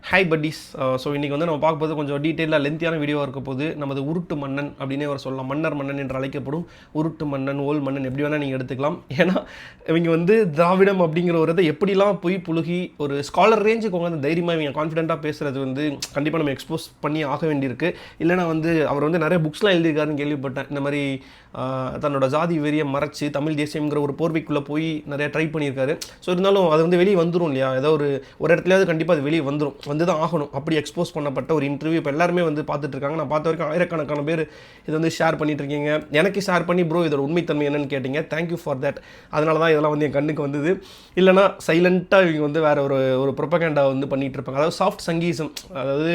Hi buddies. So இன்றைக்கி வந்து நம்ம பார்க்க போது கொஞ்சம் டீட்டெயிலாக லென்த்தியான வீடியோவாக இருக்க போது நமது உருட்டு மன்னன் அப்படின்னே அவர் சொல்லலாம். மன்னன் என்று அழைக்கப்படும் உருட்டு மன்னன், ஓல் மன்னன் எப்படி வேணால் நீங்கள் எடுத்துக்கலாம். ஏன்னா இவங்க வந்து திராவிடம் அப்படிங்கிற ஒரு இதை எப்படிலாம் போய் புழுகி ஒரு ஸ்காலர் ரேஞ்சுக்கு உங்க தைரியமாக இவங்க கான்ஃபிடென்ட்டாக பேசுகிறது வந்து கண்டிப்பாக நம்ம எக்ஸ்போஸ் பண்ணி ஆக வேண்டியிருக்கு. இல்லைனா வந்து அவர் வந்து நிறைய புக்ஸ்லாம் எழுதியிருக்காருன்னு கேள்விப்பட்டேன். இந்த மாதிரி தன்னோட ஜாதி வெறியை மறைச்சி தமிழ் தேசியங்கிற ஒரு போர்வைக்குள்ளே போய் நிறையா ட்ரை பண்ணியிருக்காரு. ஸோ இருந்தாலும் அது வந்து வெளியே வந்துடும் இல்லையா, ஏதோ ஒரு இடத்துலையாவது கண்டிப்பாக அது வெளியே வந்துடும், வந்து தான் ஆகணும். அப்படி எக்ஸ்போஸ் பண்ணப்பட்ட ஒரு இன்டர்வியூ இப்போ எல்லாருமே வந்து பார்த்துட்டு இருக்காங்க. நான் பார்த்த வரைக்கும் ஆயிரக்கணக்கான பேர் இதை வந்து ஷேர் பண்ணிட்டு இருக்கீங்க. எனக்கு ஷேர் பண்ணி ப்ரோ இதோட உண்மைத்தன்மை என்னன்னு கேட்டிங்க. Thank you for that. அதனால தான் இதெல்லாம் வந்து என் கண்ணுக்கு வந்தது. இல்லைனா சைலண்ட்டாக இவங்க வந்து வேறு ஒரு ப்ரொபகேண்டா வந்து பண்ணிகிட்டு இருப்பாங்க. அதாவது சாஃப்ட் சங்கீசம், அதாவது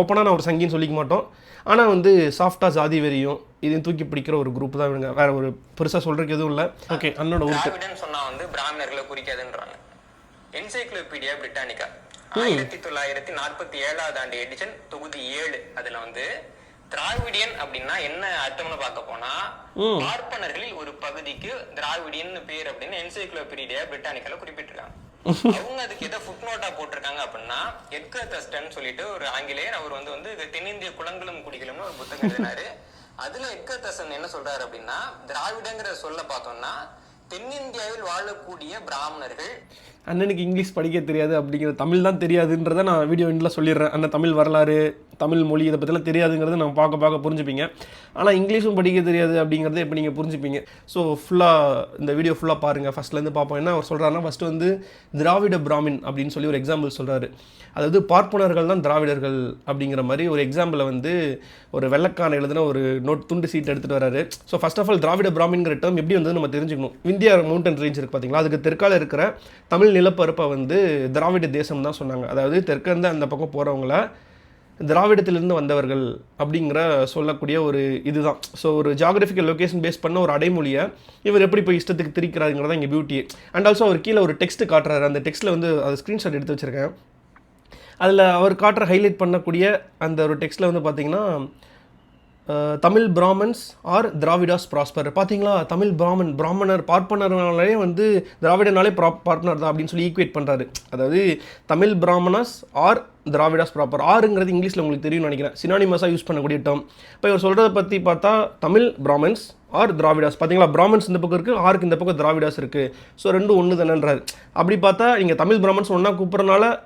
ஓப்பனாக நான் ஒரு சங்கின்னு சொல்லிக்க மாட்டோம், ஆனால் வந்து சாஃப்டாக ஜாதி வெறியும் இதையும் தூக்கி பிடிக்கிற ஒரு குரூப் தான் இவங்க. வேற ஒரு பெருசாக சொல்றதுக்கு எதுவும் இல்லை. ஓகே, அண்ணோட திராவிடன் சொன்னா வந்து பிராமணர்களை குறிக்காதுன்றாங்க. என்சைக்ளோபீடியா பிரிட்டானிகா 1947 ஆண்டு எடிஷன் தொகுதி 7 அதுல வந்து திராவிடியன் அப்படின்னா என்ன அர்த்தம்னு பார்க்க போனா பார்ப்பனர்களில் ஒரு பகுதிக்கு திராவிடியன் பேர் அப்படின்னு என்சைக்ளோபீடியா பிரிட்டானிக்கால குறிப்பிட்டிருக்காங்க. அவங்க அதுக்கு எதை ஃபுட் நோட்டா போட்டிருக்காங்க அப்படின்னா எட்கர் தஸ்டன் சொல்லிட்டு ஒரு ஆங்கிலேயர், அவர் வந்து தென்னிந்திய குளங்களும் குடிகளும் ஒரு புத்தகம் எழுதினாரு. அதுல எட்கர் தஸ்டன் என்ன சொல்றாரு அப்படின்னா, திராவிடங்கிற சொல்ல பார்த்தோம்னா தென்னிந்தியாவில் வாழக்கூடிய பிராமணர்கள். அண்ணனுக்கு இங்கிலீஷ் படிக்க தெரியாது அப்படிங்கிற, தமிழ் தான் தெரியாதுன்றதை நான் வீடியோ எண்டில் சொல்லிடுறேன். அந்த தமிழ் வரலாறு, தமிழ் மொழி இதை பற்றிலாம் தெரியாதுங்கிறது நம்ம பார்க்க புரிஞ்சுப்பீங்க. ஆனால் இங்கிலீஷும் படிக்க தெரியாது அப்படிங்கிறத எப்படி நீங்கள் புரிஞ்சுப்பீங்க. ஸோ ஃபுல்லாக இந்த வீடியோ ஃபுல்லாக பாருங்கள், ஃபஸ்ட்லேருந்து பார்ப்போம். என்ன அவர் சொல்கிறாருன்னா, ஃபஸ்ட்டு வந்து திராவிட பிராமின் அப்படின்னு சொல்லி ஒரு எக்ஸாம்பிள் சொல்கிறாரு. அதாவது பார்ப்பனர்கள் தான் திராவிடர்கள் அப்படிங்கிற மாதிரி ஒரு எக்ஸாம்பிளை வந்து ஒரு வெள்ளக்கான எழுதின ஒரு துண்டு சீட் எடுத்துகிட்டு வராரு. So first of all Dravida பிராமின்கிற டேர்ம் எப்படி வந்து நம்ம தெரிஞ்சுக்கணும். இந்தியா மவுண்டன் ரேஞ்ச் இருக்குது பார்த்தீங்களா, அதுக்கு தெற்கால இருக்கிற தமிழ் நிலப்பரப்பை வந்து திராவிட தேசம் தான் சொன்னாங்க. அதாவது தெற்கிருந்து அந்த பக்கம் போகிறவங்கள திராவிடத்திலிருந்து வந்தவர்கள் அப்படிங்கிற சொல்லக்கூடிய ஒரு இதுதான். ஸோ ஒரு ஜியாகிரபிக்கல் லொக்கேஷன் பேஸ் பண்ண ஒரு அடைமொழியை இவர் எப்படி போய் இஷ்டத்துக்கு திரிக்கிறாருங்கிறதா இங்கே பியூட்டி. அண்ட் ஆல்சோ அவர் கீழே ஒரு டெக்ஸ்ட் காட்டுறாரு. அந்த டெக்ஸ்ட்டில் வந்து அது ஸ்க்ரீன்ஷாட் எடுத்து வச்சுருக்கேன். அதில் அவர் காட்டுற ஹைலைட் பண்ணக்கூடிய அந்த ஒரு டெக்ஸ்ட்டில் வந்து பார்த்தீங்கன்னா, தமிழ் பிராமன்ஸ் ஆர் திராவிடாஸ் ப்ராஸ்பர். பார்த்தீங்களா, தமிழ் பிராமணர் பார்ப்பனர்னாலே வந்து திராவிடனாலே பார்ப்பனர் தான் அப்படின்னு சொல்லி ஈக்குவேட் பண்ணுறாரு. அதாவது தமிழ் பிராமணாஸ் ஆர் திராவிடாஸ் ப்ராப்பர். ஆறுங்கிறது இங்கிலீஷில் உங்களுக்கு தெரியும்னு நினைக்கிறேன், சினானிமஸாக யூஸ் பண்ணக்கூடிய டேர்ம். இப்போ இவர் சொல்கிறத பற்றி பார்த்தா தமிழ் பிராமன்ஸ் ஆர் திராவிடாஸ். பார்த்தீங்களா, பிராமன்ஸ் இந்த பக்கம் இருக்குது, ஆருக்கு இந்த பக்கம் திராவிடாஸ் இருக்குது. ஸோ ரெண்டும் ஒன்று தானேன்றாரு. அப்படி பார்த்தா நீங்கள் தமிழ் பிராமன்ஸ் ஒன்றா கூப்பிட்றனால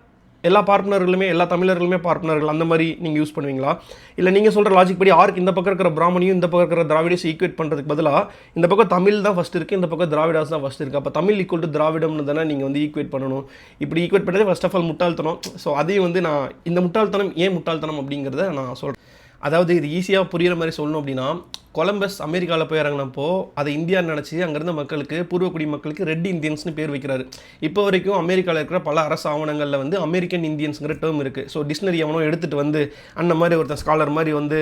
எல்லா பார்ப்பனர்களுமே எல்லா தமிழர்களுமே பார்ப்பனர்கள் அந்த மாதிரி நீங்கள் யூஸ் பண்ணுவீங்களா? இல்லை நீங்கள் சொல்கிற லாஜிக் படி ஆருக்கு இந்த பக்கம் இருக்கிற பிராமணியும் இந்த பக்கம் இருக்கிற திராவிடஸ் ஈக்குவேட் பண்ணுறதுக்கு பதிலாக இந்த பக்கம் தமிழ் தான் ஃபஸ்ட் இருக்குது, இந்த பக்கம் திராவிடாஸ் தான் ஃபஸ்ட் இருக்குது. அப்போ தமிழ் ஈக்குவல் டு திராவிடம்னு தானே நீங்கள் வந்து ஈக்குவேட் பண்ணணும். இப்படி ஈக்குவேட் பண்ணுறது ஃபர்ஸ்ட் ஆஃப் ஆல் முட்டாள்தனம். ஸோ அதையும் வந்து நான் இந்த முட்டாள்தனம் ஏன் முட்டாள்தனம் அப்படிங்கிறத நான் சொல்கிறேன். அதாவது இது ஈஸியாக புரிகிற மாதிரி சொல்லணும் அப்படின்னா, கொலம்பஸ் அமெரிக்காவில் போய் இறங்கினப்போ அதை இந்தியான்னு நினச்சி அங்கேருந்த மக்களுக்கு, பூர்வக்குடி மக்களுக்கு ரெட் இந்தியன்ஸ்னு பேர் வைக்கிறாரு. இப்போ வரைக்கும் அமெரிக்காவில் இருக்கிற பல அரசு ஆவணங்களில் வந்து அமெரிக்கன் இந்தியன்ஸுங்கிற டேர்ம் இருக்குது. ஸோ டிக்ஷனரி அவனோ எடுத்துகிட்டு வந்து அந்த மாதிரி ஒருத்தர் ஸ்காலர் மாதிரி வந்து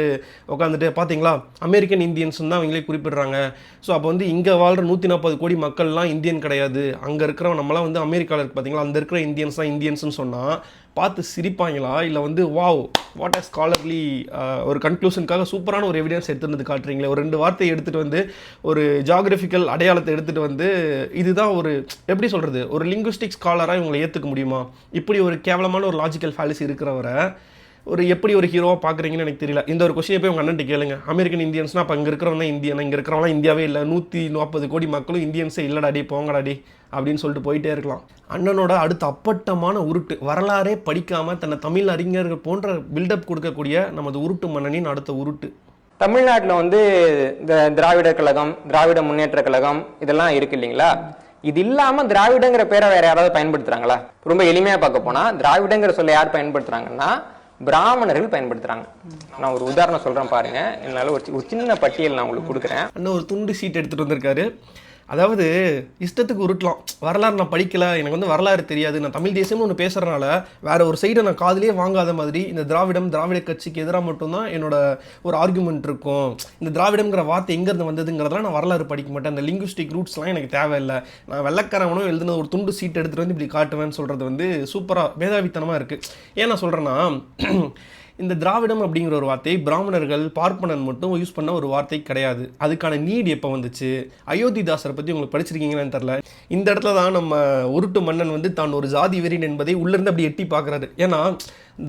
உட்காந்துட்டு பார்த்தீங்களா அமெரிக்கன் இந்தியன்ஸ்னு தான் அவங்களே குறிப்பிடுறாங்க. ஸோ அப்போ வந்து இங்கே வாழ்கிற 140 கோடி மக்கள்லாம் இந்தியன் கிடையாது, அங்கே இருக்கிறவங்க நம்மளாம் வந்து அமெரிக்காவில் இருக்குது பார்த்தீங்களா, அந்த இருக்கிற இந்தியன்ஸ் தான் இந்தியன்ஸ்னு சொன்னால் பார்த்து சிரிப்பாங்களா? இல்லை வந்து வாவ் வாட் அ ஸ்காலர்லி ஒரு கன்க்ளூஷனுக்காக சூப்பரான ஒரு எவிடன்ஸ் எடுத்துகிட்டு வந்து காட்டுறீங்களே, ஒரு 2 வார்த்தையை எடுத்துகிட்டு வந்து ஒரு ஜியாகிரபிக்கல் அடையாளத்தை எடுத்துகிட்டு வந்து இதுதான் ஒரு எப்படி சொல்கிறது, ஒரு லிங்குவிஸ்டிக் ஸ்காலராக இவங்களை ஏற்றுக்க முடியுமா? இப்படி ஒரு கேவலமான ஒரு லாஜிக்கல் ஃபேலசி இருக்கிறவரை ஒரு எப்படி ஒரு ஹீரோவாக பார்க்குறீங்கன்னு எனக்கு தெரியல. இந்த ஒரு கொஸ்டினை போய் உங்கள் அண்ணன்ட்டு கேளுங்க. அமெரிக்கன் இந்தியன்ஸ்னால் அப்போ அங்கே இருக்கிறவங்க தான் இந்தியன், இங்கே இருக்கிறவங்களாம் இந்தியாவே இல்லை, 140 கோடி மக்களும் இந்தியன்ஸே இல்லடாடி போங்கடாடி அப்படின்னு சொல்லிட்டு போயிட்டே இருக்கலாம். அண்ணனோட அடுத்த அப்பட்டமான உருட்டு, வரலாறே படிக்காமல் தன்னை தமிழ் அறிஞர்கள் போன்ற பில்டப் கொடுக்கக்கூடிய நமது உருட்டு மன்னனின் அடுத்த உருட்டு. தமிழ்நாட்டில் வந்து இந்த திராவிடர் கழகம், திராவிட முன்னேற்ற கழகம் இதெல்லாம் இருக்கு இல்லைங்களா? இது இல்லாம திராவிடங்கிற பேரை வேற யாராவது பயன்படுத்துறாங்களா? ரொம்ப எளிமையா பார்க்க போனா திராவிடங்கிற சொல்ல யார் பயன்படுத்துறாங்கன்னா பிராமணர்கள் பயன்படுத்துறாங்க. நான் ஒரு உதாரணம் சொல்றேன் பாருங்க. என்னால ஒரு சின்ன பட்டியல் நான் உங்களுக்கு கொடுக்குறேன். அண்ணன் ஒரு துண்டு சீட் எடுத்துட்டு வந்திருக்காரு. அதாவது இஷ்டத்துக்கு உருட்டலாம். வரலாறு நான் படிக்கலை, எனக்கு வந்து வரலாறு தெரியாது, நான் தமிழ் தேசியம்னு ஒன்று பேசுகிறனால வேறு ஒரு சைடை நான் காதிலே வாங்காத மாதிரி இந்த திராவிட கட்சிக்கு எதிராக மட்டும்தான் என்னோட ஒரு ஆர்குமெண்ட் இருக்கும். இந்த திராவிடம்ங்கிற வார்த்தை எங்கேருந்து வந்ததுங்கிறதெல்லாம் நான் வரலாறு படிக்க மாட்டேன், அந்த லிங்குவிஸ்டிக் ரூட்ஸ்லாம் எனக்கு தேவையில்லை, நான் வெள்ளக்காரவனும் எழுதுன ஒரு துண்டு சீட் எடுத்துகிட்டு வந்து இப்படி காட்டுவேன்னு சொல்கிறது வந்து சூப்பராக மேதாவித்தனமாக இருக்குது. ஏன் நான் சொல்கிறேன்னா, இந்த திராவிடம் அப்படிங்கிற ஒரு வார்த்தை பிராமணர்கள் பார்ப்பனன் மட்டும் யூஸ் பண்ண ஒரு வார்த்தை கிடையாது. அதுக்கான நீட் எப்போ வந்துச்சு? அயோத்திதாசரை பற்றி உங்களுக்கு படிச்சிருக்கீங்களான்னு தெரில. இந்த இடத்துல தான் நம்ம உருட்டு மன்னன் வந்து தான் ஒரு ஜாதி வெறியன் என்பதை உள்ளிருந்து அப்படி எட்டி பார்க்குறாரு. ஏன்னா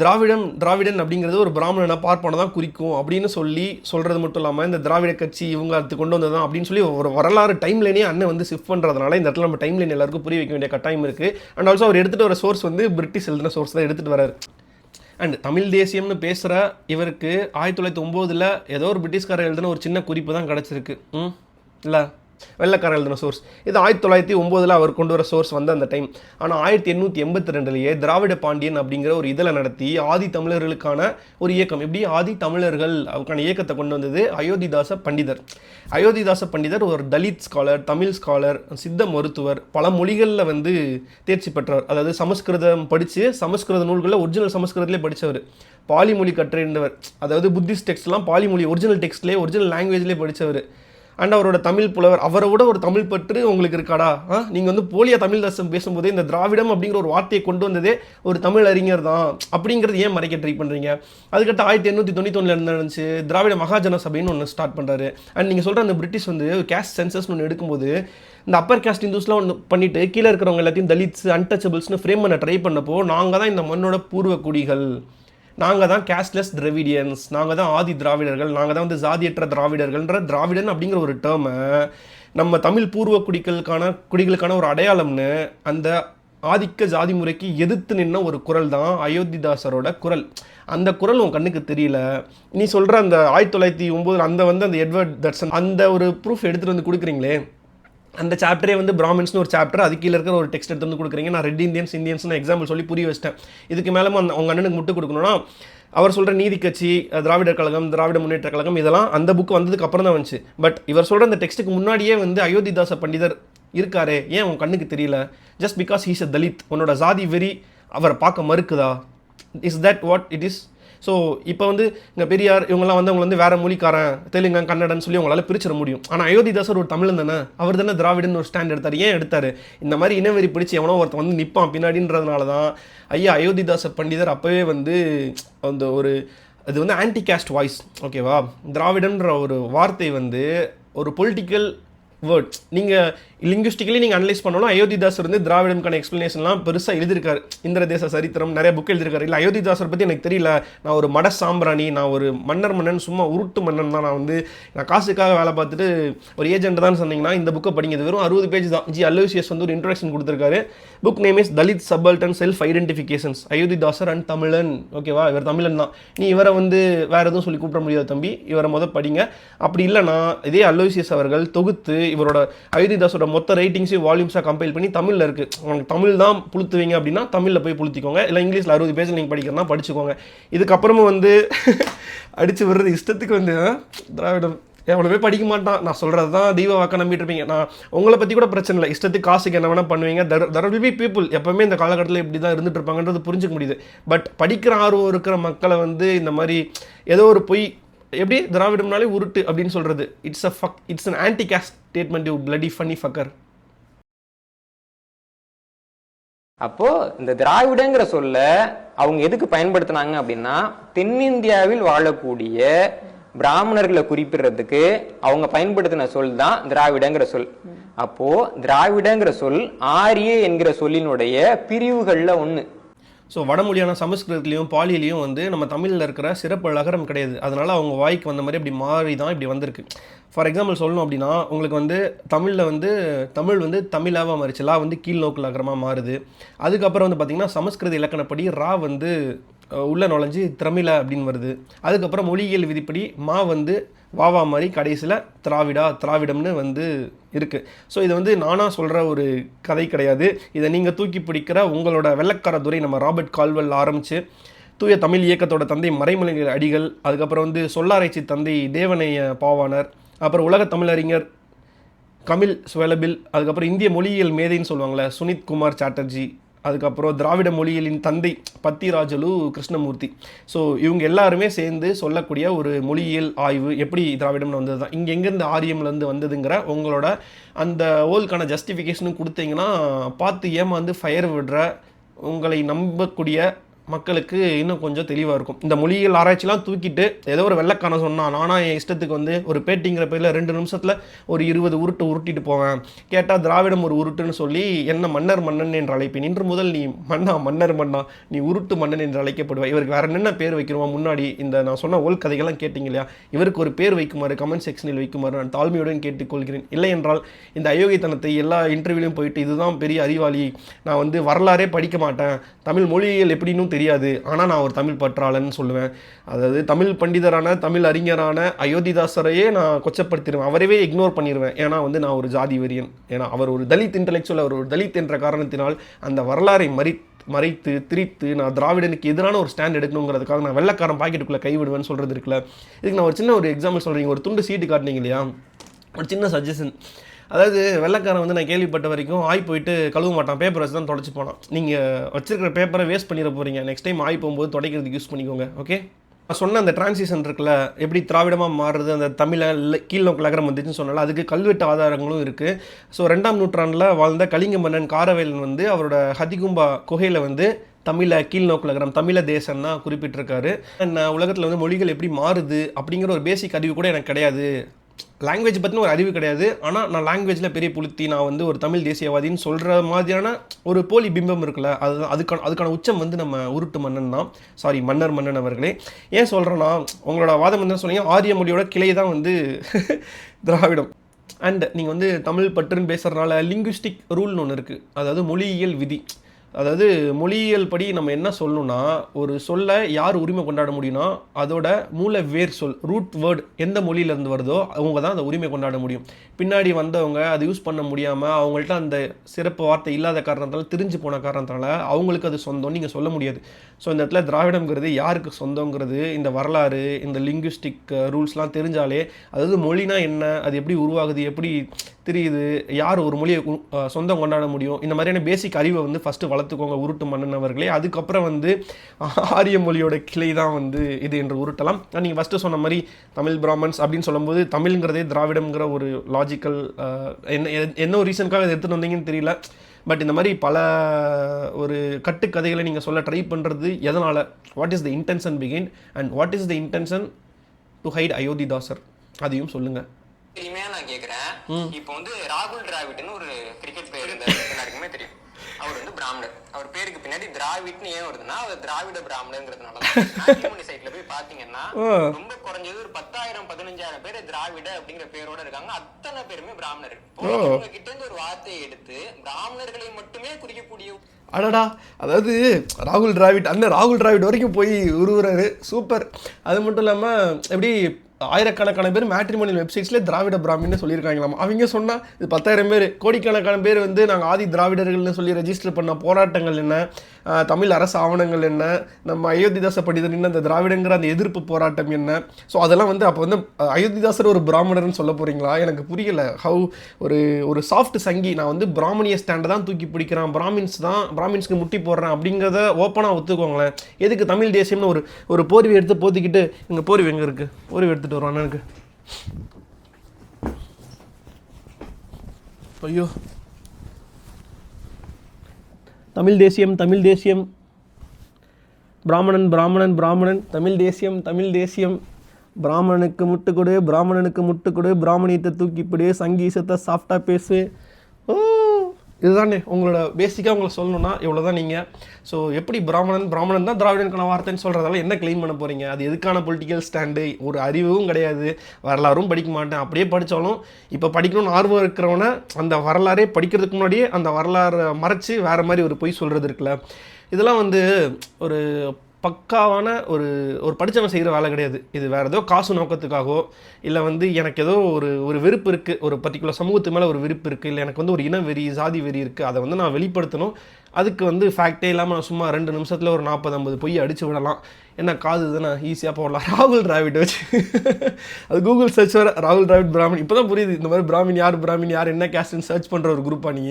திராவிடன் அப்படிங்கிறது ஒரு பிராமணனை பார்ப்பனை தான் குறிக்கும் அப்படின்னு சொல்கிறது மட்டும் இல்லாமல் இந்த திராவிட கட்சி இவங்க அது கொண்டு வந்தது தான் அப்படின்னு சொல்லி ஒரு வரலாறு டைம் லைனே அண்ணன் வந்து ஷிஃப்ட் பண்ணுறதுனால இந்த இடத்துல நம்ம டைம் லைன் எல்லாருக்கும் புரிய வைக்க வேண்டிய கட்டாயம் இருக்குது. அண்ட் ஆல்சோ அவர் எடுத்துகிட்டு வர சோர்ஸ் வந்து பிரிட்டிஷ் எழுதின சோர்ஸ் தான் எடுத்துகிட்டு வராரு. அண்ட் தமிழ் தேசியம்னு பேசுகிற இவருக்கு 1909 ஏதோ ஒரு பிரிட்டிஷ்காரர் எழுதின ஒரு சின்ன குறிப்பு தான் கிடச்சிருக்கு. இல்லை, வெள்ளைக்காரர் எழுதின சோர்ஸ். இது 1909 அவர் கொண்டு வர சோர்ஸ் வந்து அந்த டைம். ஆனால் 1882 திராவிட பாண்டியன் அப்படிங்கிற ஒரு இதழை நடத்தி ஆதி தமிழர்களுக்கான ஒரு இயக்கம், எப்படி ஆதி தமிழர்கள் அவருக்கான இயக்கத்தை கொண்டு வந்தது அயோத்திதாச பண்டிதர். அயோத்திதாச பண்டிதர் ஒரு தலித் ஸ்காலர், தமிழ் ஸ்காலர், சித்த மருத்துவர், பல மொழிகளில் வந்து தேர்ச்சி பெற்றவர். அதாவது சமஸ்கிருதம் படித்து சமஸ்கிருத நூல்களில் ஒரிஜினல் சமஸ்கிருதத்திலே படித்தவர், பாலி மொழி கற்றிருந்தவர். அதாவது புத்திஸ்ட் டெக்ஸ்ட்லாம் பாலி மொழி ஒரிஜினல் டெக்ஸ்ட்லேயே ஒரிஜினல் லாங்குவேஜ்லேயே படித்தவர். அண்ட் அவரோட தமிழ் புலவர். அவரை விட ஒரு தமிழ் பற்று உங்களுக்கு இருக்காடா? நீங்கள் வந்து போலியா தமிழ் தேசம் பேசும்போதே இந்த திராவிடம் அப்படிங்கிற ஒரு வார்த்தையை கொண்டு வந்ததே ஒரு தமிழ் அறிஞர் தான் அப்படிங்கிறது ஏன் மறைக்க ட்ரை பண்ணுறீங்க? அதுக்கடுத்து 1891 இருந்துச்சு திராவிட மகாஜன சபைன்னு ஒன்று ஸ்டார்ட் பண்ணுறாரு. அண்ட் நீங்கள் சொல்கிற அந்த பிரிட்டிஷ் வந்து கேஸ்ட் சென்சஸ்னு ஒன்று எடுக்கும்போது இந்த அப்பர் கேஸ்ட் இந்துஸ்லாம் ஒன்று பண்ணிவிட்டு கீழே இருக்கிறவங்க எல்லாத்தையும் தலித்ஸ் அன்டச்சபிள்ஸ்னு ஃப்ரேம் பண்ண ட்ரை பண்ணப்போ நாங்கள் தான் இந்த மண்ணோட பூர்வ குடிகள், நாங்கள் தான் கேஸ்ட்லெஸ் திராவிடியன்ஸ், நாங்கள் தான் ஆதி திராவிடர்கள், நாங்கள் தான் வந்து ஜாதியற்ற திராவிடர்கள்ன்ற திராவிடன் அப்படிங்கிற ஒரு டேர்மை நம்ம தமிழ் பூர்வ குடிகளுக்கான ஒரு அடையாளம்னு அந்த ஆதிக்க ஜாதி முறைக்கு எதிர்த்து நின்ன ஒரு குரல் தான் அயோத்திதாசரோட குரல். அந்த குரல் உன் கண்ணுக்கு தெரியல. நீ சொல்கிற அந்த 1909 அந்த எட்வர்ட் தட்சன் அந்த ஒரு ப்ரூஃப் எடுத்துகிட்டு வந்து கொடுக்குறீங்களே, அந்த சாப்டரே வந்து பிராமின்ஸ்னு ஒரு சாப்டர், அது கீழே இருக்கிற ஒரு டெக்ஸ்ட் எடுத்து வந்து கொடுக்குறீங்க. நான் ரெட் இந்தியன்ஸ்னு எக்ஸாம்பிள் சொல்லி புரிய வச்சிட்டேன். இதுக்கு மேலே அவங்க அண்ணனுக்கு முட்டு கொடுக்கணும்னா அவர் சொல்கிற நீதி கட்சி, திராவிடர் கழகம், திராவிட முன்னேற்ற கழகம் இதெல்லாம் அந்த புக்கு வந்ததுக்கு அப்புறம் தான் வந்துச்சு. பட் இவர் சொல்கிற அந்த டெக்ஸ்ட்டுக்கு முன்னாடியே வந்து அயோத்திதாச பண்டிதர் இருக்காரே, ஏன் உன் கண்ணுக்கு தெரியல? Just because he's a Dalit உன்னோட ஜாதி வெறி அவரை பார்க்க மறுக்குதா? Is that what it is? So இப்போ வந்து இங்கே பெரியார் இவங்கெல்லாம் வந்து அவங்க வந்து வேறு மொழிக்காரன், தெலுங்கு, கன்னடன்னு சொல்லி அவங்களால பிரிச்சிட முடியும். ஆனால் அயோத்திதாசர் ஒரு தமிழன் தானே, அவர் தானே திராவிடன் ஒரு ஸ்டாண்ட் எடுத்தார். ஏன் எடுத்தார்? இந்த மாதிரி இனவெறி பிடிச்சி எவனோ ஒருத்தன் வந்து நிற்பான் பின்னாடின்றதுனால தான் ஐயா அயோத்திதாச பண்டிதர் அப்போவே வந்து அந்த ஒரு அது வந்து ஆன்டி கேஸ்ட் வாய்ஸ். ஓகேவா? திராவிடன்ற ஒரு வார்த்தை வந்து ஒரு பொலிட்டிக்கல் வேர்ட். நீங்கள் லிங்குஸ்டிக்கலி நீங்கள் அனலைஸ் பண்ணணும். அயோத்திதாசர் வந்து திராவிடம்கான எக்ஸ்பிளனேஷன்லாம் பெருசாக எழுதியிருக்காரு. இந்திர தேச சரித்திரம் நிறைய புக் எழுதியிருக்காரு. இல்லை அயோத்திதாசர் பற்றி எனக்கு தெரியல, நான் ஒரு மட சாம்பிராணி, நான் ஒரு மன்னன், சும்மா உருட்டு மன்னன் தான், நான் காசுக்காக வேலை பார்த்துட்டு ஒரு ஏஜென்ட் தான் சொன்னீங்கன்னா இந்த புக்கை படிங்க. இது வெறும் 60 பேஜ் தான். ஜி அலோசியஸ் வந்து ஒரு இன்ட்ரோடக்ஷன் கொடுத்துருக்காரு. Book name is Dalit subaltern self identifications, Ayothidasar and Tamizhan. ஓகேவா? இவர் தமிழன் தான். நீ இவரை வந்து வேறு எதுவும் சொல்லி கூப்பிட முடியாது தம்பி, இவரை படிங்க. அப்படி இல்லைனா இதே அலோசியஸ் அவர்கள் தொகுத்து இவரோட அயோத்திதாசோட மொத்த ரைட்டிங்ஸையும் வால்யூம்ஸாக கம்பைல் பண்ணி தமிழில் இருக்குது. உங்களுக்கு தமிழ் தான் புளுத்துவீங்க அப்படின்னா தமிழில் போய் புளுத்திக்கோங்க. இல்லை இங்கிலீஷில் 60 பேஜ் நீங்கள் படிக்கிறனா படிச்சுக்கோங்க. இதுக்கப்புறமும் வந்து அடித்து விடுறது இஷ்டத்துக்கு வந்து திராவிடம் எவ்வளோவே படிக்க மாட்டான். நான் சொல்கிறது தான் தெய்வ வாக்க நம்பிட்டு இருப்பீங்க. நான் உங்களை பற்றி கூட பிரச்சனை இல்லை, இஷ்டத்துக்கு காசுக்கு என்ன வேணால் பண்ணுவீங்க. தர் வில் பி பீப்புள் எப்போவுமே இந்த காலகட்டத்தில் இப்படி தான் இருந்துட்டு இருப்பாங்கன்றது புரிஞ்சுக்க முடியுது. பட் படிக்கிற ஆர்வம் இருக்கிற மக்களை வந்து இந்த மாதிரி ஏதோ ஒரு பொய், எப்படி திராவிடம்னாலே உருட்டு அப்படின்னு சொல்கிறது, it's an anti caste statement, you bloody funny fucker. அப்போ இந்த திராவிடங்கிற சொல்ல அவங்க எதுக்கு பயன்படுத்தினாங்க அப்படின்னா, தென்னிந்தியாவில் வாழக்கூடிய பிராமணர்களை குறிப்பிடுறதுக்கு அவங்க பயன்படுத்தின சொல் தான் திராவிடங்கிற சொல். அப்போ திராவிடங்கிற சொல் ஆரிய என்கிற சொல்லினுடைய பிரிவுகள்ல ஒண்ணு. ஸோ வடமொழியான சமஸ்கிருதத்துலேயும் பாலியிலையும் வந்து நம்ம தமிழில் இருக்கிற சிறப்பு லகரம் கிடையாது. அதனால் அவங்க வாய்க்கு வந்த மாதிரி இப்படி மாறி தான் இப்படி வந்திருக்கு. ஃபார் எக்ஸாம்பிள் சொல்லணும் அப்படின்னா, உங்களுக்கு வந்து தமிழில் வந்து தமிழ் வந்து தமிழாவாக மாறிச்சு, லா வந்து கீழ் நோக்கு லகரமாக மாறுது. அதுக்கப்புறம் வந்து பார்த்திங்கன்னா சமஸ்கிருத இலக்கணப்படி ரா வந்து உள்ள நுழைஞ்சு திரமிழ அப்படின்னு வருது. அதுக்கப்புறம் மொழியியல் விதிப்படி மா வந்து வாவா மாதிரி கடைசியில் திராவிடம்னு வந்து இருக்குது. ஸோ இது வந்து நானாக சொல்கிற ஒரு கதை கிடையாது. இதை நீங்கள் தூக்கி பிடிக்கிற உங்களோட வெள்ளக்கார துறை நம்ம ராபர்ட் கால்வெல் ஆரம்பித்து தூய தமிழ் இயக்கத்தோட தந்தை மறைமலை அடிகள், அதுக்கப்புறம் வந்து சொல்லாராய்ச்சி தந்தை தேவனைய பாவாணர், அப்புறம் உலக தமிழறிஞர் கமில் சுவலபில், அதுக்கப்புறம் இந்திய மொழியியல் மேதைன்னு சொல்லுவாங்களே சுனித் குமார் சாட்டர்ஜி, அதுக்கப்புறம் திராவிட மொழியியலின் தந்தை பத்திராஜலு கிருஷ்ணமூர்த்தி. ஸோ இவங்க எல்லாருமே சேர்ந்து சொல்லக்கூடிய ஒரு மொழியியல் ஆய்வு எப்படி திராவிடம்னு வந்தது தான். இங்கே எங்கேருந்து ஆரியம்லேருந்து வந்ததுங்கிற உங்களோட அந்த ஓல்கான ஜஸ்டிஃபிகேஷனும் கொடுத்தீங்கன்னா பார்த்து ஏமாந்து ஃபயர் விடுற உங்களை நம்பக்கூடிய மக்களுக்கு இன்னும் கொஞ்சம் தெளிவாக இருக்கும். இந்த மொழியியல் ஆராய்ச்சிலாம் தூக்கிட்டு ஏதோ ஒரு வெள்ளைக்காரன் சொன்னான், நானா என் இஷ்டத்துக்கு வந்து ஒரு பேட்டிங்கிற பேரில் 2 நிமிஷத்தில் ஒரு 20 உருட்டு உருட்டிட்டு போவேன், கேட்டால் திராவிடம் ஒரு உருட்டுன்னு சொல்லி என்ன மன்னர் மன்னன் என்று அழைப்பேன், இன்று முதல் நீ மன்னர் மன்னா, நீ உருட்டு மன்னன் என்று அழைக்கப்படுவாய். இவருக்கு வேறு என்ன பேர் வைக்கணுமா? முன்னாடி இந்த நான் சொன்ன ஓல் கதைகள்லாம் கேட்டிங்க இல்லையா, இவருக்கு ஒரு பேர் வைக்குமாறு கமெண்ட் செக்ஷனில் வைக்குமாறு நான் தாழ்மையுடன் கேட்டுக்கொள்கிறேன். இல்லை என்றால் இந்த அயோக்கியத்தனத்தை எல்லா இன்டர்வியூலையும் போயிட்டு இதுதான் பெரிய அறிவாளி, நான் வந்து வரலாறே படிக்க மாட்டேன், தமிழ் மொழியியல் எப்படின்னு தெரியாது, ஆனால் நான் ஒரு தமிழ் பற்றாளன்னு சொல்லுவேன். அதாவது தமிழ் பண்டிதரான தமிழ் அறிஞரான அயோத்திதாசரையே நான் கொச்சப்படுத்திடுவேன், அவரவே இக்னோர் பண்ணிடுவேன். ஏன்னா வந்து நான் ஒரு ஜாதி வெறியன், ஏன்னா அவர் ஒரு தலித் இன்டலெக்சுவல், அவர் ஒரு தலித் என்ற காரணத்தினால் அந்த வரலாறை மறைத்து திரித்து நான் திராவிடனுக்கு எதிரான ஒரு ஸ்டாண்ட் எடுக்கணுங்கிறதுக்காக நான் வெள்ளைக்காரன் பாக்கெட்டுக்குள்ளே கைவிடுவேன்னு சொல்கிறது இருக்குல்ல. இதுக்கு நான் ஒரு சின்ன ஒரு எக்ஸாம்பிள் சொல்கிறீங்க. ஒரு துண்டு சீட்டு காட்டினீங்க இல்லையா, ஒரு சின்ன சஜஷன். அதாவது வெள்ளைக்காரன் வந்து நான் கேள்விப்பட்ட வரைக்கும் ஆய் போயிட்டு கழுவ மாட்டான், பேப்பர் வச்சு தான் தொடச்சி போனான். நீங்கள் வச்சிருக்கிற பேப்பரை வேஸ்ட் பண்ணிட போகிறீங்க, நெக்ஸ்ட் டைம் ஆய் போகும்போது துடைக்கிறதுக்கு யூஸ் பண்ணிக்கோங்க. ஓகே, நான் சொன்ன அந்த டிரான்சிஷன் இருக்குல்ல, எப்படி திராவிடமாக மாறுறது, அந்த தமிழை கீழ்நோக்கு நகரம் வந்துச்சுன்னு சொன்னால அதுக்கு கல்வெட்டு ஆதாரங்களும் இருக்குது. ஸோ 2ஆம் நூற்றாண்டில் வாழ்ந்த கலிங்க மன்னன் காரவேலன் வந்து அவரோட ஹதிகும்பா குகையில் வந்து தமிழை கீழ்நோக்கு நகரம், தமிழ தேசம் தான் குறிப்பிட்டிருக்காரு. உலகத்தில் வந்து மொழிகள் எப்படி மாறுது அப்படிங்கிற ஒரு பேசிக் அறிவு கூட எனக்கு கிடையாது, லாங்குவேஜ் பற்றின ஒரு அறிவு கிடையாது. ஆனால் நான் லாங்குவேஜில் பெரிய புளுத்தி, நான் வந்து ஒரு தமிழ் தேசியவாதின்னு சொல்கிற மாதிரியான ஒரு போலி பிம்பம் இருக்குல்ல, அதுக்கான உச்சம் வந்து நம்ம உருட்டு மன்னன் தான், சாரி மன்னர் மன்னன் அவர்களே. ஏன் சொல்கிறேன்னா, உங்களோட வாதம் என்ன சொன்னீங்க, ஆரிய மொழியோட கிளை தான் வந்து திராவிடம். அண்ட் நீங்கள் வந்து தமிழ் பற்றுன்னு பேசுகிறதுனால லிங்குவிஸ்டிக் ரூல்னு ஒன்று இருக்குது, அதாவது மொழியியல் விதி. அதாவது மொழியியல் படி நம்ம என்ன சொல்லணும்னா, ஒரு சொல்லை யார் உரிமை கொண்டாட முடியும்னா அதோட மூல வேர் சொல், ரூட் வேர்டு எந்த மொழியிலேருந்து வருதோ அவங்க தான் அந்த உரிமை கொண்டாட முடியும். பின்னாடி வந்தவங்க அதை யூஸ் பண்ண முடியாமல் அவங்கள்ட்ட அந்த சிறப்பு வார்த்தை இல்லாத காரணத்தால் திரிஞ்சு போன காரணத்தால் அவங்களுக்கு அது சொந்தம் நீங்கள் சொல்ல முடியாது. ஸோ இந்த இடத்துல திராவிடங்கிறது யாருக்கு சொந்தங்கிறது, இந்த வரலாறு, இந்த லிங்குவிஸ்டிக் ரூல்ஸ்லாம் தெரிஞ்சாலே, அதாவது மொழினா என்ன, அது எப்படி உருவாகுது, எப்படி தெரியுது, யார் ஒரு மொழியை சொந்தம் கொண்டாட முடியும், இந்த மாதிரியான பேசிக் அறிவை வந்து ஃபஸ்ட்டு வளர்த்துக்கோங்க உருட்டு மன்னன் அவர்களே. அதுக்கப்புறம் வந்து ஆரிய மொழியோட கிளை தான் வந்து இது என்று உருட்டலாம். நீங்கள் ஃபஸ்ட்டு சொன்ன மாதிரி தமிழ் பிராமன்ஸ் அப்படின்னு சொல்லும்போது தமிழ்ங்கிறதே திராவிடம்ங்கிற ஒரு லாஜிக்கல் என்ன ஒரு ரீசனுக்காக அதை எடுத்துகிட்டு வந்தீங்கன்னு தெரியல. பட் இந்த மாதிரி பல ஒரு கட்டுக்கதைகளை நீங்கள் சொல்ல ட்ரை பண்ணுறது எதனால், what is the intention begin and what is the intention to hide Ayothidasar, அதையும் சொல்லுங்கள். இனிமையா நான் கேக்குறேன், இப்போ வந்து ராகுல் டிராவிட்னு ஒரு கிரிக்கெட் பிளேயர் இருந்தாரு, எல்லாருக்குமே தெரியும். அவர் வந்து பிராமணர், அவர் பேருக்கு பின்னாடி திராவிட்னு ஏன் வருதுன்னா அவர் திராவிட பிராமணங்கிறதுனால. சைட்ல போய் பாத்தீங்கன்னா ரொம்ப குறைஞ்சது ஒரு 10,000-15,000 பேர் திராவிட அப்படிங்கிற பேரோட இருக்காங்க, அத்தனை பேருமே பிராமணர். உங்க கிட்ட இருந்து ஒரு வார்த்தையை எடுத்து பிராமணர்களை மட்டுமே குறிக்கக்கூடிய அடடா, அதாவது ராகுல் டிராவிட், அண்ணன் ராகுல் டிராவிட் வரைக்கும் போய் உருவுறாரு, சூப்பர். அது மட்டும் இல்லாமல் எப்படி ஆயிரக்கணக்கான பேர் மேட்ரிமோனியல் வெப்சைட்ஸ்லேயே திராவிட பிராமின்னு சொல்லியிருக்காங்களாம். அவங்க சொன்னால் இது 10,000 பேர், கோடிக்கணக்கான பேர் வந்து நாங்கள் ஆதி திராவிடர்கள்னு சொல்லி ரெஜிஸ்டர் பண்ண போராட்டங்கள் என்ன, தமிழ் அரசு ஆவணங்கள் என்ன, நம்ம அயோத்திதாச படிதரின் அந்த திராவிடங்கிற அந்த எதிர்ப்பு போராட்டம் என்ன. ஸோ அதெல்லாம் வந்து அப்போ வந்து அயோத்திதாசர் ஒரு பிராமணர்னு சொல்ல போகிறீங்களா? எனக்கு புரியலை. ஹவு ஒரு சாஃப்ட் சங்கி, நான் வந்து பிராமணிய ஸ்டாண்டை தான் தூக்கி பிடிக்கிறேன், பிராமின்ஸ்க்கு முட்டி போடுறேன் அப்படிங்கிறத ஓப்பனாக ஒத்துக்கோங்களேன். எதுக்கு தமிழ் தேசியம்னு ஒரு போர்வை எடுத்து போத்திக்கிட்டு, இங்கே போர்வை எங்கே இருக்குது, போர்வை எடுத்துகிட்டு வருவான் எனக்கு. ஐயோ, தமிழ் தேசியம் தமிழ் தேசியம், பிராமணன் பிராமணன் பிராமணன், தமிழ் தேசியம் தமிழ் தேசியம், பிராமணனுக்கு முட்டு கொடு பிராமணனுக்கு முட்டு கொடு, பிராமணியத்தை தூக்கிப்பிடு, சங்கீசத்தை சாஃப்டாக பேசு. ஓ, இதுதானே உங்களோட பேசிக்காக உங்களை சொல்லணும்னா இவ்வளோ தான் நீங்கள். ஸோ எப்படி பிராமணன் தான் திராவிடனுக்கான வார்த்தைன்னு சொல்கிறதால என்ன கிளைம் பண்ண போகிறீங்க? அது எதுக்கான பொலிட்டிக்கல் ஸ்டாண்டு? ஒரு அறிவும் கிடையாது, வரலாறும் படிக்க மாட்டேன், அப்படியே படித்தாலும் இப்போ படிக்கணும்னு ஆர்வம் இருக்கிறவனை அந்த வரலாறே படிக்கிறதுக்கு முன்னாடியே அந்த வரலாறை மறைச்சி வேறு மாதிரி ஒரு பொய் சொல்கிறது இருக்குல்ல, இதெல்லாம் வந்து ஒரு பக்காவான ஒரு படித்தவன் செய்கிற வேலை கிடையாது. இது வேறு ஏதோ காசு நோக்கத்துக்காகவோ, இல்லை வந்து எனக்கு ஏதோ ஒரு வெறுப்பு இருக்குது, ஒரு பர்டிகுலர் சமூகத்து மேலே ஒரு வெறுப்பு இருக்குது, இல்லை எனக்கு வந்து ஒரு இன வெறி ஜாதி வெறி இருக்குது, அதை வந்து நான் வெளிப்படுத்தணும். அதுக்கு வந்து ஃபேக்டே இல்லாமல் நான் சும்மா 2 நிமிஷத்தில் ஒரு 40-50 பொய் அடித்து விடலாம். என்ன காது தானே ஈஸியாக போடலாம். ராகுல் டிராவிட் வச்சு அது கூகுள் சர்ச் வர ராகுல் டிராவிட் பிராமின். இப்போ தான் புரியுது இந்த மாதிரி பிராமின் யார் என்ன கேஸ்ட்னு சர்ச் பண்ணுற ஒரு குரூப்பாக நீ.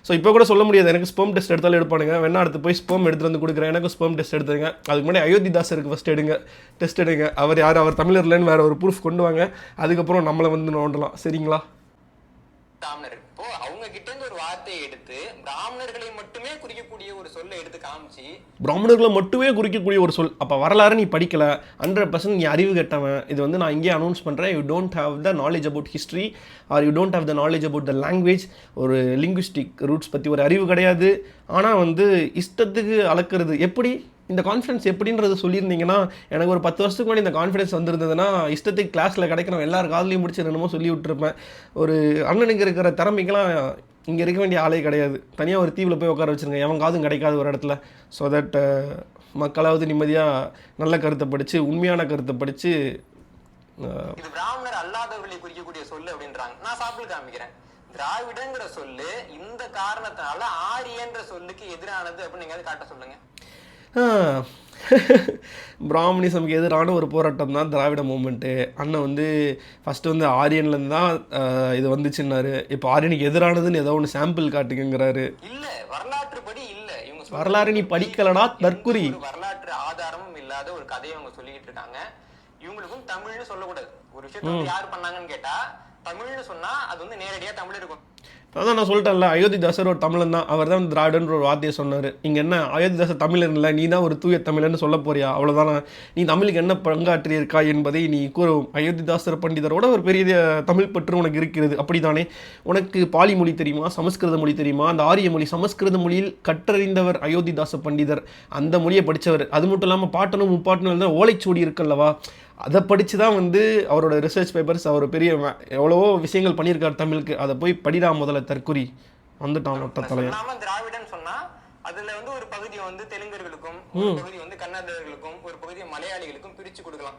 ஸோ இப்போ கூட சொல்ல முடியாது, எனக்கு ஸ்பெர்ம் டெஸ்ட் எடுத்தாலும் எடுப்பானுங்க, வேணா அடுத்து போய் ஸ்பெர்ம் எடுத்துகிட்டு வந்து கொடுக்குறேன், எனக்கு ஸ்பெர்ம் டெஸ்ட் எடுத்துருங்க. அதுக்கு முன்னாடி அயோத்திதாசருக்கு ஃபஸ்ட் டெஸ்ட் எடுங்க, அவர் தமிழர் இல்லைன்னு வேறு ஒரு ப்ரூஃப் கொண்டு வாங்க, அதுக்கப்புறம் நம்மளை வந்து நோண்டலாம். சரிங்களா? இப்போ அவங்க கிட்ட கிட்ட இருந்து ஒரு வார்த்தையை எடுத்து பிராமணர்களை மட்டுமே குறிக்கக்கூடிய ஒரு சொல்லை எடுத்து காமிச்சு பிராமணர்களை மட்டுமே குறிக்கக்கூடிய ஒரு சொல். அப்போ வரலாறு நீ படிக்கல, 100% நீ அறிவு கெட்டவன். இது வந்து நான் இங்கே அனௌன்ஸ் பண்ணுறேன். You don't have the knowledge about history are you don't have the knowledge about the language. ஒரு லிங்குவிஸ்டிக் ரூட்ஸ் பற்றி ஒரு அறிவு கிடையாது. ஆனால் வந்து இஷ்டத்துக்கு அளக்கிறது எப்படி, இந்த கான்ஃபிடன்ஸ் எப்படின்றது சொல்லியிருந்தீங்கன்னா, எனக்கு ஒரு 10 வருஷத்துக்கு முன்னாடி இந்த கான்ஃபிடன்ஸ் வந்திருந்ததுன்னா இஷ்டத்துக்கு கிளாஸில் கிடைக்கணும் எல்லாரும் காதலையும் முடிச்சு என்னமோ சொல்லி விட்டுருப்பேன். ஒரு அண்ணனுக்கு இருக்கிற திறமைக்கெல்லாம் இங்கே இருக்க வேண்டிய ஆளே கிடையாது. தனியாக ஒரு தீவில் போய் உட்கார வச்சுருங்க, எவன் காதும் கிடைக்காது ஒரு இடத்துல. ஸோ தட் மக்களாவது நிம்மதியாக நல்ல கருத்தை படித்து உண்மையான கருத்தை படித்து. இது பிராமணர் அல்லாதவர்களை குறிக்கக்கூடிய சொல்லு அப்படின்றாங்க. நான் சாப்பிட்டு காமிக்கிறேன். திராவிடங்கிற சொல்லு இந்த காரணத்தினால ஆரியன்ற சொல்லுக்கு எதிரானது அப்படின்னு நீங்க காட்ட சொல்லுங்க. பிராமணிசம்க்கு எதிரான ஒரு போராட்டம் தான் திராவிட மூமெண்ட்டு. அண்ணன் வந்து ஃபஸ்ட்டு வந்து ஆரியன்லேருந்து தான் இது வந்துச்சுன்னாரு. இப்போ ஆரியனுக்கு எதிரானதுன்னு ஏதோ ஒன்று சாம்பிள் காட்டுங்கிறாரு. இல்லை, வரலாற்று படி இல்லை. இவங்க வரலாறு நீ படிக்கலடா தற்குறி. வரலாற்று ஆதாரமும் இல்லாத ஒரு கதையை அவங்க சொல்லிக்கிட்டு இருக்காங்க. இவங்களுக்கும் தமிழ்னு சொல்லக்கூடாது. ஒரு விஷயத்தை வந்து யார் பண்ணாங்கன்னு கேட்டா தமிழ்னு சொன்னா அது வந்து நேரடியா தமிழ் இருக்கும். அதான் நான் சொல்லிட்டேன்ல, அயோத்திதாசர் ஒரு தமிழன் தான். அவர் தான் திராவிடன்ற ஒரு வார்த்தையை சொன்னார். இங்கே என்ன அயோத்திதாசர் தமிழன் இல்லை, நீ தான் ஒரு தூய தமிழன்னு சொல்ல போறியா? அவ்வளோதானே. நீ தமிழுக்கு என்ன பங்காற்றி இருக்கா என்பதை நீ கூறவும். அயோத்திதாசர் பண்டிதரோட ஒரு பெரிய தமிழ் பற்று உனக்கு இருக்கிறது, அப்படி தானே? உனக்கு பாலி மொழி தெரியுமா, சமஸ்கிருத மொழி தெரியுமா? அந்த ஆரிய மொழி சமஸ்கிருத மொழியில் கற்றறிந்தவர் அயோத்திதாச பண்டிதர், அந்த மொழியை படித்தவர். அது மட்டும் இல்லாமல் பாட்டனும் முப்பாட்டனும் இருந்தால் ஓலைச்சுவடி இருக்குல்லவா, அதை படித்து தான் வந்து அவரோட ரிசர்ச் பேப்பர்ஸ், அவர் பெரிய எவ்வளவோ விஷயங்கள் பண்ணியிருக்கார் தமிழுக்கு. அதை போய் படிடா முதல்ல தற்குறி. வந்துட்டான் மொத்தத்தலையா. திராவிடன் சொன்னா அதுல வந்து ஒரு பகுதியை வந்து தெலுங்கர்களுக்கும், ஒரு பகுதி வந்து கன்னடர்களுக்கும், ஒரு பகுதியை மலையாளிகளுக்கும் பிரிச்சு கொடுக்கலாம்.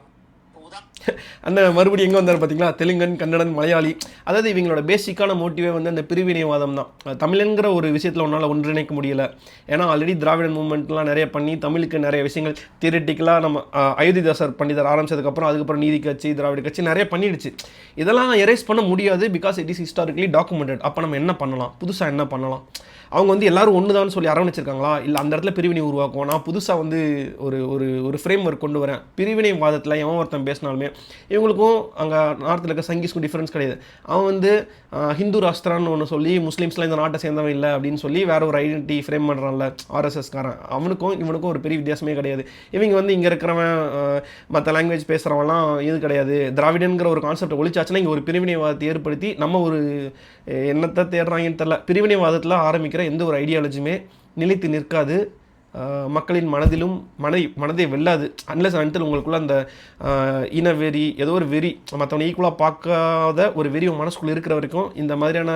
அந்த மறுபடியும் எங்கே வந்தார் பார்த்தீங்களா, தெலுங்கன், கன்னடன், மலையாளி. அதாவது இவங்களோட பேசிக்கான மோட்டிவே வந்து அந்த பிரிவினைவாதம் தான். தமிழங்கிற ஒரு விஷயத்தில் ஒன்றால் ஒன்றிணைக்க முடியல. ஏன்னா ஆல்ரெடி திராவிடன் மூவ்மெண்ட்லாம் நிறைய பண்ணி தமிழுக்கு நிறைய விஷயங்கள் தியரிட்டிக்கலாக நம்ம அயோத்திதாசர் பண்டிதர் ஆரம்பிச்சதுக்கப்புறம் அதுக்கப்புறம் நீதி கட்சி, திராவிட கட்சி நிறைய பண்ணிடுச்சு. இதெல்லாம் எரேஸ் பண்ண முடியாது, because it is historically documented. அப்போ நம்ம என்ன பண்ணலாம், புதுசாக என்ன பண்ணலாம்? அவங்க வந்து எல்லாரும் ஒன்று தான் சொல்லி அரவணைச்சிருக்காங்களா, இல்லை அந்த இடத்துல பிரிவினை உருவாக்கும். நான் புதுசாக வந்து ஒரு ஒரு ஒரு ஃப்ரேம் ஒர்க் கொண்டு வரேன். பிரிவினை வாதத்தில் எவன் ஒருத்தன் பேசினாலுமே இவங்களுக்கும் அங்கே நார்த்தில் இருக்க சங்கீஸ்க்கும் டிஃப்ரென்ஸ் கிடையாது. அவன் வந்து ஹிந்து ராஷ்டிரான்னு ஒன்று சொல்லி முஸ்லீம்ஸ்லாம் இந்த நாட்டை சேர்ந்தவன் இல்லை அப்படின்னு சொல்லி வேற ஒரு ஐடென்டிட்டி ஃப்ரேம் பண்ணுறான்ல ஆர்எஸ்எஸ்காரன், அவனுக்கும் இவனுக்கும் ஒரு பெரிய வித்தியாசமே கிடையாது. இவங்க வந்து இங்கே இருக்கிறவன் மற்ற லாங்குவேஜ் பேசுகிறவன்லாம் இது கிடையாது. திராவிடங்கிற ஒரு கான்செப்டை ஒழிச்சாச்சுன்னா இங்கே ஒரு பிரிவினைவாதத்தை ஏற்படுத்தி நம்ம ஒரு என்னத்தை தேடுறாங்கன்னு தெரியல. பிரிவினைவாதத்தில் ஆரம்பிக்கிற எந்த ஒரு ஐடியாலஜியுமே நிலைத்து நிற்காது. மக்களின் மனதிலும் மனதை வெல்லாது. அன்லெஸ் அன்டில் உங்களுக்குள்ள அந்த இனவெறி, ஏதோ ஒரு வெறி, மற்றவனை ஈக்குவலாக பார்க்காத ஒரு வெறி உங்கள் மனசுக்குள்ளே இருக்கிற வரைக்கும் இந்த மாதிரியான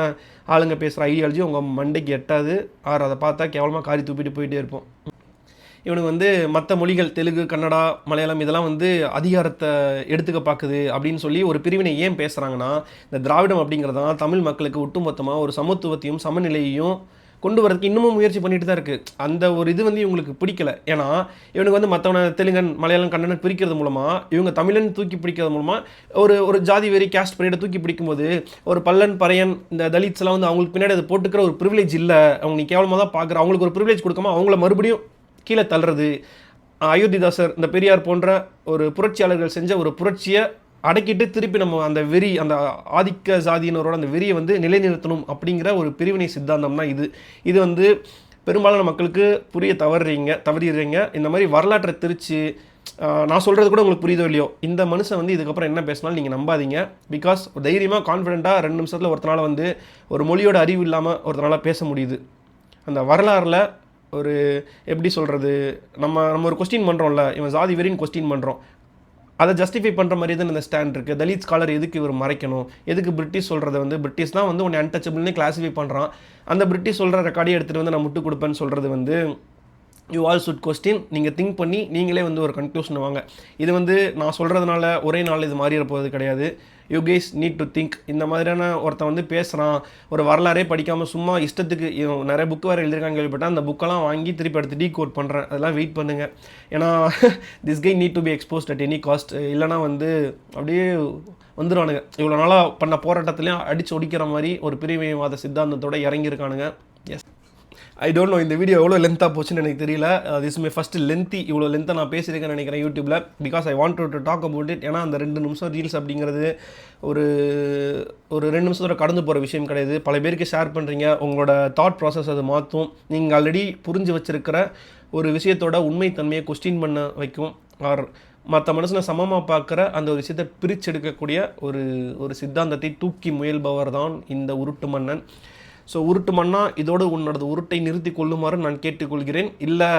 ஆளுங்க பேசுகிற ஐடியாலஜி உங்கள் மண்டைக்கு எட்டாது. ஆறு அதை பார்த்தா கேவலமாக காரி தூப்பிட்டு போயிட்டே இருப்போம். இவனுக்கு வந்து மற்ற மொழிகள் தெலுங்கு, கன்னடா, மலையாளம் இதெல்லாம் வந்து அதிகாரத்தை எடுத்துக்க பார்க்குது அப்படின்னு சொல்லி ஒரு பிரிவினை ஏன் பேசுகிறாங்கன்னா, இந்த திராவிடம் அப்படிங்கிறதான் தமிழ் மக்களுக்கு ஒட்டுமொத்தமாக ஒரு சமத்துவத்தையும் சமநிலையையும் கொண்டு வரதுக்கு இன்னமும் முயற்சி பண்ணிட்டு தான் இருக்குது. அந்த ஒரு இது வந்து இவங்களுக்கு பிடிக்கல. ஏன்னா இவனுக்கு வந்து மற்றவனை தெலுங்கன், மலையாளம், கன்னடன் பிரிக்கிறது மூலமாக இவங்க தமிழன் தூக்கி பிடிக்கிறது மூலமாக ஒரு ஜாதி வெறி, கேஸ்ட் பீரியடை தூக்கி பிடிக்கும்போது ஒரு பல்லன், பறையன், இந்த தலித்ஸ் எல்லாம் வந்து அவங்களுக்கு பின்னாடி அதை போட்டுக்கிற ஒரு ப்ரிவிலேஜ் இல்லை. அவங்க நீ கேவலமாக தான் பார்க்குற, அவங்களுக்கு ஒரு ப்ரிவிலேஜ் கொடுக்காம அவங்கள மறுபடியும் கீழே தள்ளுறது. அயோத்திதாசர், இந்த பெரியார் போன்ற ஒரு புரட்சியாளர்கள் செஞ்ச ஒரு புரட்சியை அடக்கிட்டு திருப்பி நம்ம அந்த வெறி, அந்த ஆதிக்க சாதியினரோட அந்த வெறியை வந்து நிலைநிறுத்தணும் அப்படிங்கிற ஒரு பிரிவினை சித்தாந்தம் தான் இது. இது வந்து பெரும்பாலான மக்களுக்கு புரிய தவறிடுறீங்க. இந்த மாதிரி வரலாற்றை திரிச்சு நான் சொல்கிறது கூட உங்களுக்கு புரியுதோ இல்லையோ, இந்த மனுஷன் வந்து இதுக்கப்புறம் என்ன பேசினாலும் நீங்கள் நம்பாதீங்க. பிகாஸ் தைரியமாக கான்ஃபிடென்ட்டாக 2 நிமிஷத்தில் ஒருத்தனால் வந்து ஒரு மொழியோட அறிவு இல்லாமல் ஒருத்தனால் பேச முடியுது. அந்த வரலாறில் ஒரு எப்படி சொல்கிறது, நம்ம ஒரு கொஸ்டின் பண்ணுறோம்ல, இவன் ஜாதி வெறின்னு கொஸ்டின் பண்ணுறோம், அதை ஜஸ்டிஃபை பண்ணுற மாதிரி தான் இந்த ஸ்டாண்ட் இருக்குது. தலித் ஸ்காலர் எதுக்கு இவர் மறைக்கணும், எதுக்கு பிரிட்டிஷ் சொல்கிறத வந்து பிரிட்டிஷ் தான் வந்து உன்னை அன்டச்சபிள்னு கிளாஸிஃபை பண்ணுறான், அந்த பிரிட்டிஷ் சொல்கிற ரெக்கார்டையை எடுத்துகிட்டு வந்து நான் முட்டு கொடுப்பேன்னு சொல்கிறது வந்து யூ ஆல் சுட் கொஸ்டின். நீங்கள் திங்க் பண்ணி நீங்களே வந்து ஒரு கன்க்ளூஷன் வாங்க. இது வந்து நான் சொல்கிறதுனால ஒரே நாள் இது மாறிட போகிறது கிடையாது. You guys need to think. இந்த மாதிரியான ஒருத்தன் வந்து பேசுகிறான், ஒரு வரலாறே படிக்காமல் சும்மா இஷ்டத்துக்கு நிறைய புக்கு வேறு எழுதியிருக்காங்க கேள்விப்பட்டால், அந்த புக்கெல்லாம் வாங்கி திருப்பி எடுத்து டீகோட் பண்ணுறேன். அதெல்லாம் வெயிட் பண்ணுங்கள். ஏன்னா this guy need to be exposed at any cost. இல்லைனா வந்து அப்படியே வந்துடுவானுங்க. இவ்வளோ நாளாக பண்ண போராட்டத்துலேயும் அடித்து ஒடிக்கிற மாதிரி ஒரு பிரிவினைவாத சித்தாந்தத்தோடு இறங்கியிருக்கானுங்க. எஸ், ஐ டோன்ட் நோ இந்த வீடியோ எவ்வளோ லென்த்தாக போச்சுன்னு எனக்கு தெரியல. திஸ் மே ஃபஸ்ட் லென்த்தி, இவ்வளோ லென்த்தாக நான் பேசியிருக்கேன்னு நினைக்கிறேன் யூடியூப்பில். Because I want to talk about it. ஏன்னா அந்த 2 நிமிஷம் ரீல்ஸ் அப்படிங்கிறது ஒரு 2 நிமிஷத்தோட கடந்து போகிற விஷயம் கிடையாது. பல பேருக்கு ஷேர் பண்ணுறீங்க, உங்களோட தாட் ப்ராசஸ் அது மாற்றும். நீங்கள் ஆல்ரெடி புரிஞ்சு வச்சிருக்கிற ஒரு விஷயத்தோட உண்மைத்தன்மையை கொஸ்டின் பண்ண வைக்கும். ஆர் மற்ற மனுஷனை சமமாக பார்க்குற அந்த ஒரு விஷயத்தை பிரிச்செடுக்கக்கூடிய ஒரு சித்தாந்தத்தை தூக்கி முயல்பவர் தான் இந்த உருட்டு மன்னன். ஸோ உருட்டு மன்னா இதோடு உன்னோட உருட்டை நிறுத்தி கொள்ளுமாறு நான் கேட்டுக்கொள்கிறேன். இல்லை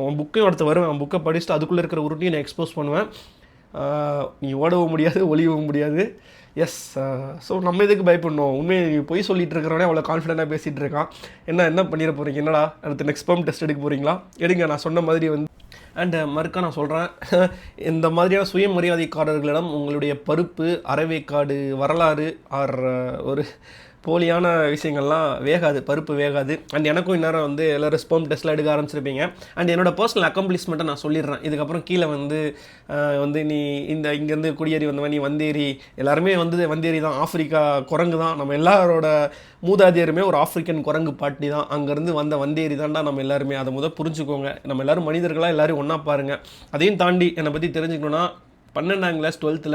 உன் புக்கையும் அடுத்து வருவேன், அவன் புக்கை படிச்சுட்டு அதுக்குள்ளே இருக்கிற உருட்டையும் நான் எக்ஸ்போஸ் பண்ணுவேன். நீ ஓடவும் முடியாது, ஒளியவும் முடியாது. எஸ். ஸோ நம்ம எதுக்கு பயப்படணும்? உண்மையை பொய் சொல்லிட்டு இருக்கிறவனே அவ்வளோ கான்ஃபிடென்ட்டாக பேசிகிட்டு இருக்கான். என்ன பண்ணிட போகிறீங்க? என்னடா அடுத்து நெக்ஸ்ட் ஸ்பெர்ம் டெஸ்ட் எடுக்க போகிறீங்களா? எடுங்க, நான் சொன்ன மாதிரி வந்து. அண்ட் மறுக்கா நான் சொல்கிறேன், இந்த மாதிரியான சுயமரியாதைக்காரர்களிடம் உங்களுடைய பருப்பு, அரைவேக்காடு வரலாறு ஆர் ஒரு போலியான விஷயங்கள்லாம் வேகாது, பருப்பு வேகாது. அண்ட் எனக்கும் இந்நேரம் வந்து எல்லோரும் ஸ்பெர்ம் டெஸ்ட்லாம் எடுக்க ஆரம்பிச்சிருப்பீங்க. அண்ட் என்னோட பர்சனல் அக்கம்ப்ளிஷ்மெண்ட்டை நான் சொல்லிடுறேன். இதுக்கப்புறம் கீழே வந்து நீ இங்கேருந்து குடியேறி வந்தவன், நீ வந்தேரி, எல்லாருமே வந்து வந்தேரி தான், ஆஃப்ரிக்கா குரங்கு தான், நம்ம எல்லாரோட மூதாதையருமே ஒரு ஆஃப்ரிக்கன் குரங்கு பாட்டி தான், அங்கேருந்து வந்த வந்தேரி தான்டா நம்ம எல்லாருமே. அதை புரிஞ்சுக்கோங்க. நம்ம எல்லோரும் மனிதர்களாக எல்லோரும் ஒன்றா பாருங்கள். அதையும் தாண்டி என்னை பற்றி தெரிஞ்சுக்கணுன்னா 12ஆம் கிளாஸ் 12th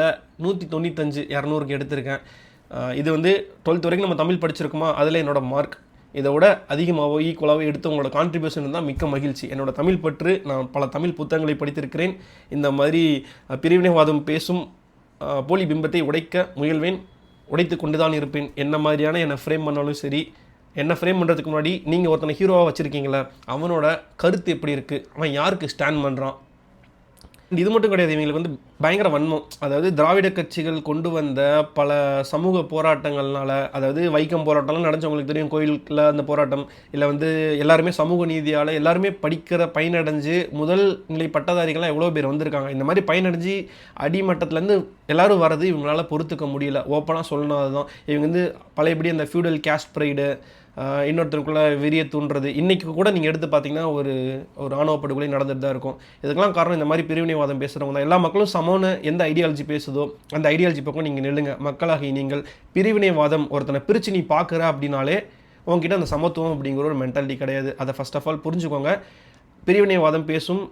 195 200க்கு எடுத்திருக்கேன். இது வந்து 12th வரைக்கும் நம்ம தமிழ் படிச்சிருக்குமா, அதில் என்னோடய மார்க். இதை விட அதிகமாகவோ ஈக்குவலாகவோ எடுத்து உங்களோட கான்ட்ரிபியூஷன் தான் மிக்க மகிழ்ச்சி. என்னோட தமிழ் பற்று, நான் பல தமிழ் புத்தகங்களை படித்திருக்கிறேன். இந்த மாதிரி பிரிவினைவாதம் பேசும் போலி பிம்பத்தை உடைக்க முயல்வேன், உடைத்து கொண்டு தான் இருப்பேன். என்ன மாதிரியான என்னை ஃப்ரேம் பண்ணாலும் சரி. என்ன ஃப்ரேம் பண்ணுறதுக்கு முன்னாடி நீங்கள் ஒருத்தனை ஹீரோவாக வச்சுருக்கீங்களே, அவனோட கருத்து எப்படி இருக்குது, அவன் யாருக்கு ஸ்டாண்ட் பண்ணுறான். இது மட்டும் கிடையாது, இவங்களுக்கு வந்து பயங்கர வன்மம். அதாவது திராவிட கட்சிகள் கொண்டு வந்த பல சமூக போராட்டங்கள்னால, அதாவது வைக்கம் போராட்டம்லாம் நடந்தவங்களுக்கு தெரியும், கோயிலுக்குள்ள அந்த போராட்டம், இல்லை வந்து எல்லாருமே சமூக நீதியால் எல்லாருமே படிக்கிற பயனடைஞ்சு முதல் நிலை பட்டதாரிகள்லாம் எவ்வளோ பேர் வந்திருக்காங்க. இந்த மாதிரி பயனடைஞ்சு அடிமட்டத்துலேருந்து எல்லோரும் வரது இவங்களால பொறுத்துக்க முடியல. ஓப்பனாக சொல்லணும். அதுதான் இவங்க வந்து பழையபடி அந்த ஃபியூடல் கேஸ்ட் ப்ரைடு, இன்னொருத்தருக்குள்ளே வெறியை தூண்டுறது, இன்றைக்கி கூட நீங்கள் எடுத்து பார்த்தீங்கன்னா ஒரு ஆணவ படுகொலை நடந்துட்டு தான் இருக்கும். இதுக்கெல்லாம் காரணம் இந்த மாதிரி பிரிவினைவாதம் பேசுகிறவங்க தான். எல்லா மக்களும் சமம்னு எந்த ஐடியாலஜி பேசுதோ அந்த ஐடியாலஜி பக்கம் நீங்கள் நில்லுங்க. மக்களாகி நீங்கள் பிரிவினைவாதம், ஒருத்தனை பிரித்து நீ பார்க்குற அப்படின்னாலே உங்ககிட்ட அந்த சமத்துவம் அப்படிங்கிற ஒரு மென்டாலிட்டி கிடையாது. அதை ஃபர்ஸ்ட் ஆஃப் ஆல் புரிஞ்சுக்கோங்க. பிரிவினைவாதம் பேசும்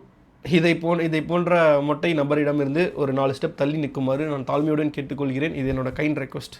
இதை போன்ற மொட்டை நபரிடமிருந்து ஒரு 4 ஸ்டெப் தள்ளி நிற்குமாறு நான் தாழ்மையுடன் கேட்டுக்கொள்கிறேன். இது என்னோட கைண்ட் ரெக்வஸ்ட்.